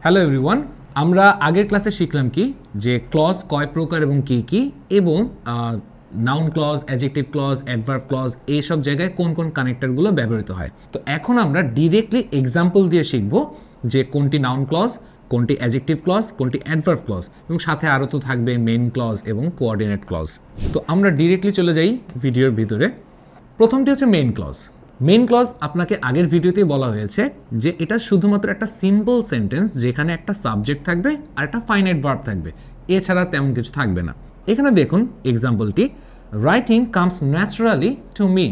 Hello everyone, আমরা আগের ক্লাসে শিখলাম কি যে ক্লজ কয় প্রকার এবং কি কি, এবং noun clause, adjective clause, adverb clause এইসব জায়গায় কোন কোন কানেক্টরগুলো ব্যবহৃত হয়। তো এখন আমরা ডিরেক্টলি এক্সাম্পল দিয়ে শিখব যে কোনটি নাউন ক্লজ, কোনটি অ্যাডজেক্টিভ ক্লজ, কোনটি অ্যাডভার্ব ক্লজ, এবং সাথে আরও তো থাকবে মেইন ক্লজ এবং কোঅর্ডিনেট ক্লজ। তো আমরা ডিরেক্টলি চলে যাই ভিডিওর ভিতরে। প্রথমটি হচ্ছে মেইন ক্লজ। মেইন ক্লজ আপনাকে আগের ভিডিওতেই বলা হয়েছে যে এটা শুধুমাত্র একটা সিম্পল সেন্টেন্স যেখানে একটা সাবজেক্ট থাকবে আর একটা ফাইনাইট ভার্ব থাকবে, এছাড়া তেমন কিছু থাকবে না। এখানে দেখুন এক্সাম্পলটি, writing comes naturally to me.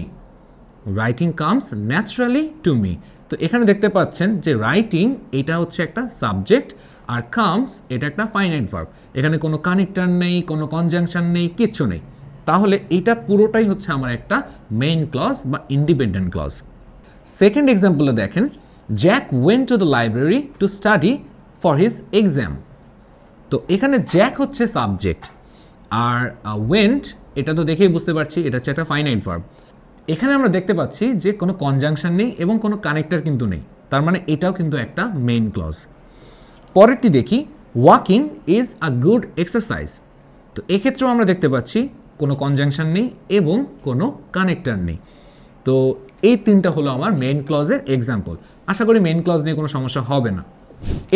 Writing comes naturally to me. তো এখানে দেখতে পাচ্ছেন যে রাইটিং এটা হচ্ছে একটা সাবজেক্ট আর কামস এটা একটা ফাইনাইট ভার্ব। এখানে কোনো কানেক্টর নেই, কোনো কনজাংশন নেই, কিচ্ছু নেই। তাহলে এটা পুরোটাই হচ্ছে আমার একটা মেইন ক্লজ বা ইন্ডিপেন্ডেন্ট ক্লজ। সেকেন্ড এক্সাম্পলে দেখেন, Jack went to the library to study for his exam. তো এখানে জ্যাক হচ্ছে সাবজেক্ট আর ওয়েন্ট এটা তো দেখেই বুঝতে পারছি এটা হচ্ছে একটা ফাইনাইট ভার্ব। এখানে আমরা দেখতে পাচ্ছি যে কোনো কনজাংশন নেই এবং কোনো কানেক্টর কিন্তু নেই, তার মানে এটাও কিন্তু একটা মেইন ক্লজ। পরেরটি দেখি, walking is a good exercise. তো এক্ষেত্রেও আমরা দেখতে পাচ্ছি কোনো কনজাংশন নেই এবং কোনো কানেক্টর নেই। তো এই তিনটা হলো আমার মেইন ক্লজের এক্সাম্পল। আশা করি মেইন ক্লজ নিয়ে কোনো সমস্যা হবে না।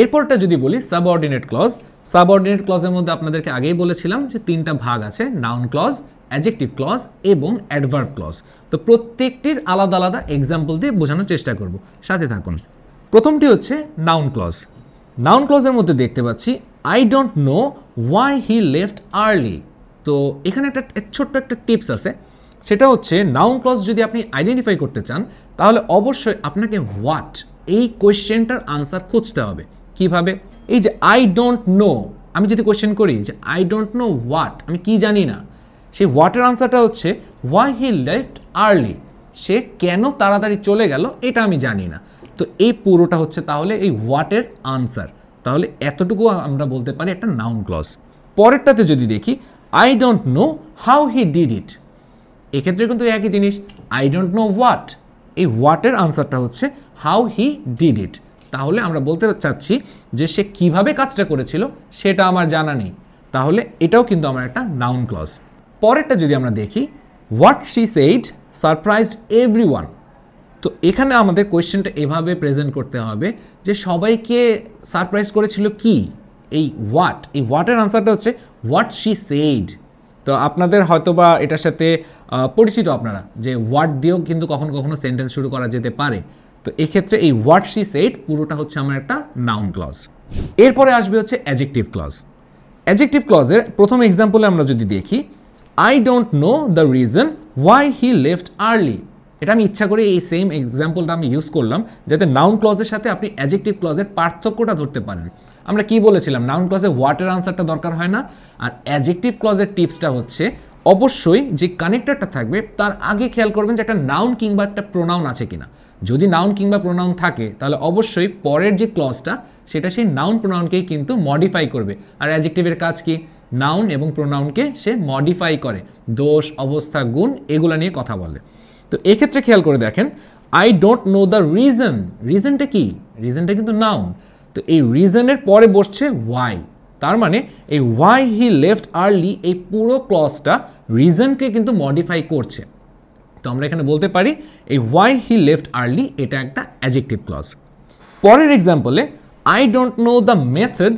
এরপরটা যদি বলি সাবঅর্ডিনেট ক্লজ। সাবঅর্ডিনেট ক্লজের মধ্যে আপনাদেরকে আগেই বলেছিলাম যে তিনটা ভাগ আছে, নাউন ক্লজ, অ্যাডজেক্টিভ ক্লজ এবং অ্যাডভার্ব ক্লজ। তো প্রত্যেকটির আলাদা আলাদা এক্সাম্পল দিয়ে বোঝানোর চেষ্টা করব, সাথে থাকুন। প্রথমটি হচ্ছে নাউন ক্লজ। নাউন ক্লজের মধ্যে দেখতে পাচ্ছি, I don't no why he left early. তো এখানে একটা ছোট্ট একটা টিপস আছে, সেটা হচ্ছে নাউন ক্লজ যদি আপনি আইডেন্টিফাই করতে চান তাহলে অবশ্যই আপনাকে হোয়াট এই কোয়েশ্চেনটার আনসার খুঁজতে হবে। কিভাবে? এই যে আই ডোন্ট নো, আমি যদি কোয়েশ্চেন করি যে আই ডোন্ট নো হোয়াট, আমি কি জানি না, সেই হোয়াটের আনসারটা হচ্ছে ওয়াই হি লেফট আর্লি, সে কেন তাড়াতাড়ি চলে গেল এটা আমি জানি না। তো এই পুরোটা হচ্ছে তাহলে এই হোয়াটের আনসার। তাহলে এতটুকু আমরা বলতে পারি একটা নাউন ক্লজ। পরেরটাতে যদি দেখি, I don't know how he did ইট। এক্ষেত্রে কিন্তু একই জিনিস, আই ডোন্ট নো হোয়াট, এই হোয়াটের আনসারটা হচ্ছে হাউ হি ডিড ইট। তাহলে আমরা বলতে চাচ্ছি যে সে কিভাবে কাজটা করেছিল সেটা আমার জানা নেই। তাহলে এটাও কিন্তু আমার একটা নাউন ক্লজ। পরেরটা যদি আমরা দেখি, what she said surprised everyone. তো এখানে আমাদের কোয়েশ্চেনটা এভাবে প্রেজেন্ট করতে হবে যে সবাইকে সারপ্রাইজ করেছিল কি, এই হোয়াট, এই হোয়াটের আনসারটা হচ্ছে হোয়াট শি সেইড। তো আপনাদের হয়তো বা এটার সাথে পরিচিত আপনারা যে হোয়াট দিয়েও কিন্তু কখনো কখনো সেন্টেন্স শুরু করা যেতে পারে। তো এক্ষেত্রে এই হোয়াট শি সেইড পুরোটা হচ্ছে আমার একটা নাউন ক্লজ। এরপরে আসবে হচ্ছে অ্যাডজেক্টিভ ক্লজ। অ্যাডজেক্টিভ ক্লজের প্রথম এক্সাম্পলে আমরা যদি দেখি, I don't know the reason why he left early. এটা আমি ইচ্ছা করে এই সেম এক্সাম্পলটা আমি ইউজ করলাম যাতে নাউন ক্লজের সাথে আপনি অ্যাডজেক্টিভ ক্লজের পার্থক্যটা ধরতে পারেন। আমরা কি বলেছিলাম, নাউন ক্লজে হোয়াটের আনসারটা দরকার হয় না, আর অ্যাডজেক্টিভ ক্লজের টিপসটা হচ্ছে অবশ্যই যে কানেক্টরটা থাকবে তার আগে খেয়াল করবেন যে একটা নাউন কিংবা একটা প্রোনাউন আছে কিনা। যদি নাউন কিংবা প্রোনাউন থাকে তাহলে অবশ্যই পরের যে ক্লজটা সেটা সেই নাউন প্রোনাউনকেই কিন্তু মডিফাই করবে। আর অ্যাডজেক্টিভের কাজ কি? নাউন এবং প্রোনাউনকে সে মডিফাই করে, দোষ, অবস্থা, গুণ এগুলো নিয়ে কথা বলে। তো এক্ষেত্রে খেয়াল করে দেখেন, I don't know the reason. রিজনটা কি? রিজনটা কিন্তু নাউন। তো এই রিজনের পরে বসছে ওয়াই, তার মানে এই ওয়াই হি লেফট আর্লি এই পুরো ক্লজটা রিজনকে কিন্তু মডিফাই করছে। তো আমরা এখানে বলতে পারি এই ওয়াই হি লেফট আর্লি এটা একটা অ্যাডজেক্টিভ ক্লজ। পরের এক্সাম্পলে, I don't know the method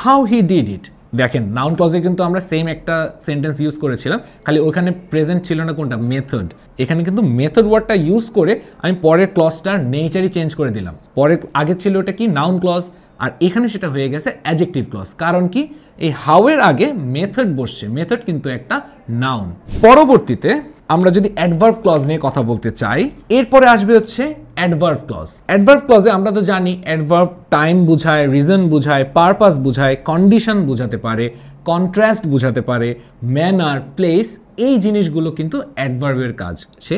how he did it. দেখেন নাউন ক্লজে কিন্তু আমরা সেম একটা সেন্টেন্স ইউজ করেছিলাম, খালি ওখানে প্রেজেন্ট ছিল না কোনটা, মেথড। এখানে কিন্তু মেথড ওয়ার্ডটা ইউজ করে আমি পরের ক্লজটার নেচারই চেঞ্জ করে দিলাম। পরের আগে ছিল ওটা কি, নাউন ক্লজ, আর এখানে সেটা হয়ে গেছে অ্যাডজেক্টিভ ক্লজ। কারণ কি, এই হাউ এর আগে মেথড বসছে, মেথড কিন্তু একটা নাউন। পরবর্তীতে আমরা যদি অ্যাডভার্ব ক্লজ নিয়ে কথা বলতে চাই, এরপরে আসবে হচ্ছে অ্যাডভার্ব ক্লজ। অ্যাডভার্ব ক্লজে আমরা তো জানি অ্যাডভার্ব টাইম বোঝায়, রিজন বোঝায়, পারপাস বোঝায়, কন্ডিশন বোঝাতে পারে, কন্ট্রাস্ট বোঝাতে পারে, ম্যানার, প্লেস, এই জিনিসগুলো কিন্তু অ্যাডভার্বের কাজ। সে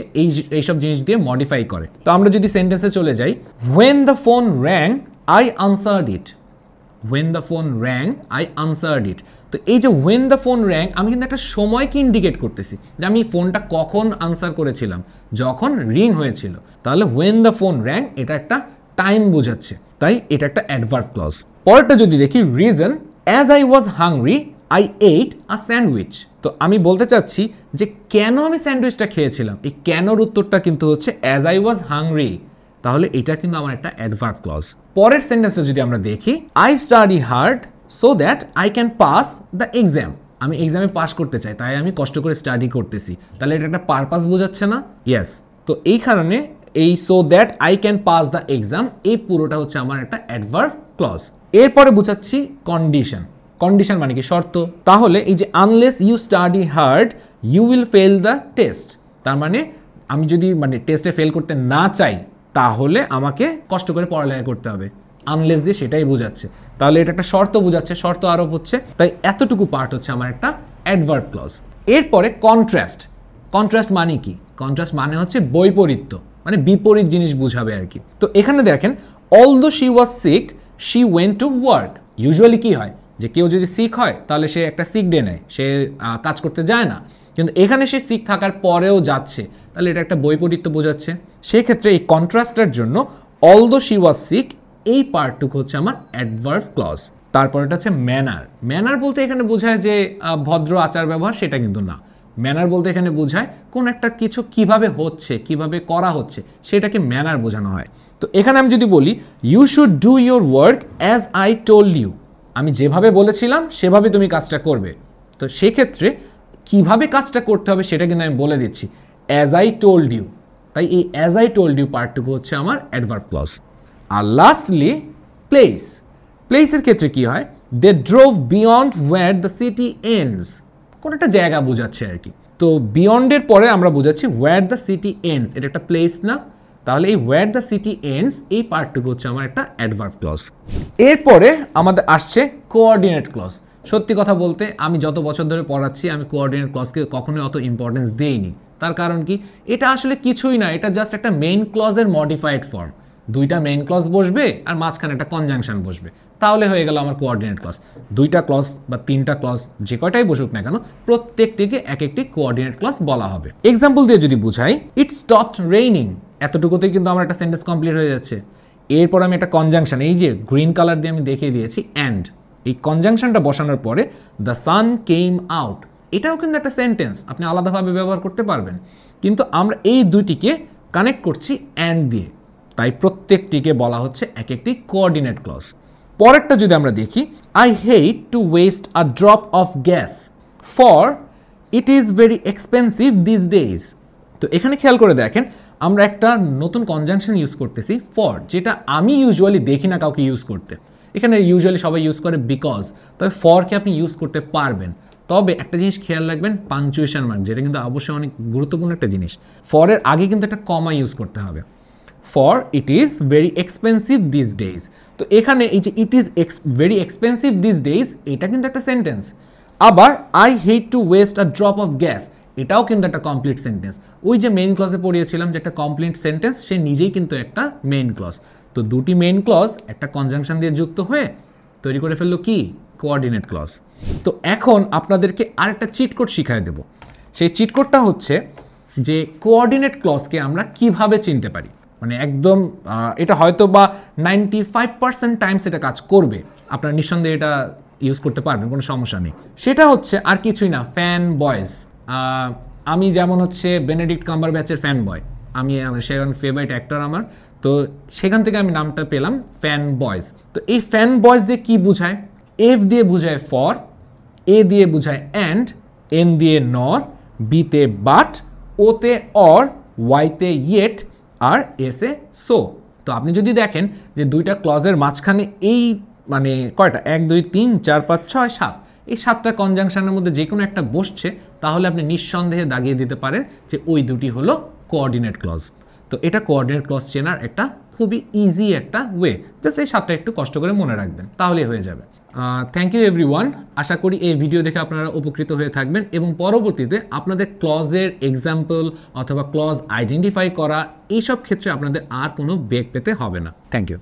এইসব জিনিস দিয়ে মডিফাই করে। তো আমরা যদি সেন্টেন্সে চলে যাই, when the phone rang I answered it. When the phone rang I answered it. তো এই যে হোয়েন দ্য ফোন র্যাং, আমি কিন্তু একটা সময়কে ইন্ডিকেট করতেছি যে আমি ফোনটা কখন আনসার করেছিলাম, যখন রিং হয়েছিল। তাহলে হোয়েন দ্য ফোন র্যাং এটা একটা টাইম বোঝাচ্ছে, তাই এটা একটা অ্যাডভার্ব ক্লজ। পরেরটা যদি দেখি reason, as I was hungry I eight a sandwich. তো আমি বলতে চাচ্ছি যে কেন আমি স্যান্ডউইচটা খেয়েছিলাম, এই কেনর উত্তরটা কিন্তু হচ্ছে অ্যাজ আই ওয়াজ হাংরি, তাহলে এটা কিন্তু আমার একটা অ্যাডভার্ব ক্লজ। পরের সেন্টেন্সে যদি আমরা দেখি, I study hard so that I can pass the exam. আমি এক্সামে পাস করতে চাই, তাই আমি কষ্ট করে স্টাডি করতেছি, তাহলে এটা একটা পারপাস বোঝাচ্ছে না? ইয়েস। তো এই কারণে এই so that I can pass the exam, এই পুরোটা হচ্ছে আমার একটা অ্যাডভার্ব ক্লজ। এরপরে বুঝাচ্ছি কন্ডিশন। কন্ডিশন মানে কি? শর্ত। তাহলে এই যে unless you study hard you will fail the test, তার মানে আমি যদি টেস্টে ফেল করতে না চাই তাহলে আমাকে কষ্ট করে পড়ালেখা করতে হবে। আনলেস দিয়ে সেটাই বোঝাচ্ছে, তাহলে এটা একটা শর্ত বোঝাচ্ছে, শর্ত আরোপ হচ্ছে, তাই এতটুকু পার্ট হচ্ছে আমার একটা অ্যাডভার্ব ক্লজ। এরপরে কন্ট্রাস্ট। কন্ট্রাস্ট মানে কি? কন্ট্রাস্ট মানে হচ্ছে বৈপরীত্য, মানে বিপরীত জিনিস বুঝাবে আর কি। তো এখানে দেখেন, although she was sick she went to work. Usually কি হয় যে কেউ যদি সিক হয় তাহলে সে একটা সিক ডে নেয়, সে কাজ করতে যায় না, কিন্তু এখানে সে সিক থাকার পরেও যাচ্ছে, তাহলে এটা একটা বৈপরীত্য বোঝাচ্ছে। সেক্ষেত্রে এই কন্ট্রাস্টের জন্য অলদো শি ওয়াজ সিক, এই পার্টটুকু হচ্ছে আমার অ্যাডভার্ব ক্লজ। তারপর এটা হচ্ছে ম্যানার। ম্যানার বলতে এখানে বোঝায় যে ভদ্র আচার ব্যবহার, সেটা কিন্তু না। ম্যানার বলতে এখানে বোঝায় কোন একটা কিছু কিভাবে হচ্ছে, কিভাবে করা হচ্ছে, সেটাকে ম্যানার বোঝানো হয়। তো এখানে আমি যদি বলি you should do your work as I told you, আমি যেভাবে বলেছিলাম সেভাবে তুমি কাজটা করবে। তো সেক্ষেত্রে কিভাবে কাজটা করতে হবে সেটা কিন্তু আমি বলে দিচ্ছি, অ্যাজ আই টোল্ড ইউ। তাই এই অ্যাজ আই টোল্ড ইউ পার্টটুকু হচ্ছে আমার অ্যাডভার্ব ক্লজ। আর লাস্টলি প্লেস। প্লেসের ক্ষেত্রে কি হয়? They drove beyond where the city ends, কোন একটা জায়গা বোঝাচ্ছে আর কি। তো বিয়ন্ডের পরে আমরা বোঝাচ্ছি ওয়্যার দ্য সিটি এন্ডস, এটা একটা প্লেস না? তাহলে এই ওয়্যার দ্য সিটি এন্ডস, এই পার্টটুকু হচ্ছে আমার একটা অ্যাডভার্ব ক্লজ। এরপরে আমাদের আসছে কোঅর্ডিনেট ক্লজ। সত্যি কথা বলতে আমি যত বছর ধরে পড়াচ্ছি আমি কোঅর্ডিনেট ক্লজকে কখনোই অত ইম্পর্টেন্স দেইনি। তার কারণ কি? এটা আসলে কিছুই না, এটা জাস্ট একটা মেইন ক্লজের মডিফাইড ফর্ম। দুইটা মেইন ক্লজ বসবে আর মাঝখানে একটা কনজাংশন বসবে, তাহলে হয়ে গেল আমার কোঅর্ডিনেট ক্লজ। দুইটা ক্লজ বা তিনটা ক্লজ যে কয়টাই বসুক না কেন, প্রত্যেকটিকে এক একটি কোঅর্ডিনেট ক্লজ বলা হবে। এক্সাম্পল দিয়ে যদি বুঝাই, ইট স্টপড রেইনিং, এতটুকুতেই কিন্তু আমার একটা সেন্টেন্স কমপ্লিট হয়ে যাচ্ছে। এরপর আমি একটা কনজাংশন, এই যে গ্রিন কালার দিয়ে আমি দেখিয়ে দিয়েছি অ্যান্ড, এই কনজাংশনটা বসানোর পরে দ্য সান কেম আউট, এটাও কিন্তু একটা সেন্টেন্স, আপনি আলাদাভাবে ব্যবহার করতে পারবেন, কিন্তু আমরা এই দুইটিকে কানেক্ট করছি অ্যান্ড দিয়ে, তাই প্রত্যেকটিকে বলা হচ্ছে এক একটি কোঅর্ডিনেট ক্লজ। পরেরটা যদি আমরা দেখি, I hate to waste a drop of gas for it is very expensive this days. তো এখানে খেয়াল করে দেখেন, আমরা একটা নতুন কনজাংশন ইউজ করতেছি ফর, যেটা আমি ইউজুয়ালি দেখি না কাউকে ইউজ করতে। এখানে ইউজুয়ালি সবাই ইউজ করে বিকজ, তবে ফরকে আপনি ইউজ করতে পারবেন। তবে একটা জিনিস খেয়াল রাখবেন, পাংচুয়েশন মার্ক, যেটা কিন্তু অবশ্যই অনেক গুরুত্বপূর্ণ একটা জিনিস। ফরের আগে কিন্তু একটা কমা ইউজ করতে হবে। For it is very expensive this days, তো এখানে এই যে it is very expensive this days, এটা কিন্তু একটা সেন্টেন্স। আবার I hate to waste a drop of gas, এটাও কিন্তু একটা কমপ্লিট সেন্টেন্স। ওই যে মেইন ক্লজে পড়িয়েছিলাম যে একটা কমপ্লিট সেন্টেন্স, সে নিজেই কিন্তু একটা মেইন ক্লজ। তো দুটি মেইন ক্লজ একটা কনজাংশন দিয়ে যুক্ত হয়ে তৈরি করে ফেললো কি? Coordinate clause. তো এখন আপনাদেরকে আরেকটা চিট কোড শিখাই দেব। সেই চিট কোডটা হচ্ছে যে কোঅর্ডিনেট ক্লজকে আমরা কিভাবে চিনতে পারি, মানে একদম এটা হয়তো বা 95% টাইমস এটা কাজ করবে, আপনারা নিঃসন্দেহে এটা ইউজ করতে পারবেন, কোনো সমস্যা নেই। সেটা হচ্ছে আর কিছুই না, ফ্যান বয়েজ। আমি যেমন হচ্ছে বেনেডিক্ট কাম্বারব্যাচের ফ্যান বয়, আমি সেখান ফেভারিট অ্যাক্টর আমার, তো সেখান থেকে আমি নামটা পেলাম ফ্যান বয়েজ। তো এই ফ্যান বয়েজ দিয়ে কি বুঝায়? এফ দিয়ে বুঝায় ফর, এ দিয়ে বুঝায় অ্যান্ড, এন দিয়ে নর, বিতে বাট, ওতে অর, ওয়াইতে ইয়েট, আর এসে সো। তো আপনি যদি দেখেন যে দুইটা ক্লজের মাঝখানে এই মানে কয়টা 1 2 3 4 5 6 7, এই 7টা কনজাংশনের মধ্যে যে কোনো একটা বসছে, তাহলে আপনি নিঃসন্দেহে দাগিয়ে দিতে পারেন যে ওই দুটি হলো কোঅর্ডিনেট ক্লজ। তো এটা কোঅর্ডিনেট ক্লজ চেনার একটা খুবই ইজি একটা ওয়ে, জাস্ট এই 7টা একটু কষ্ট করে মনে রাখবেন, তাহলেই হয়ে যাবে। Thank you everyone. আশা করি এই ভিডিও দেখে আপনারা উপকৃত হয়ে থাকবেন এবং পরবর্তীতে আপনাদের ক্লজের এক্সাম্পল অথবা ক্লজ আইডেন্টিফাই করা এইসব ক্ষেত্রে আপনাদের আর কোনো বেগ পেতে হবে না। Thank you.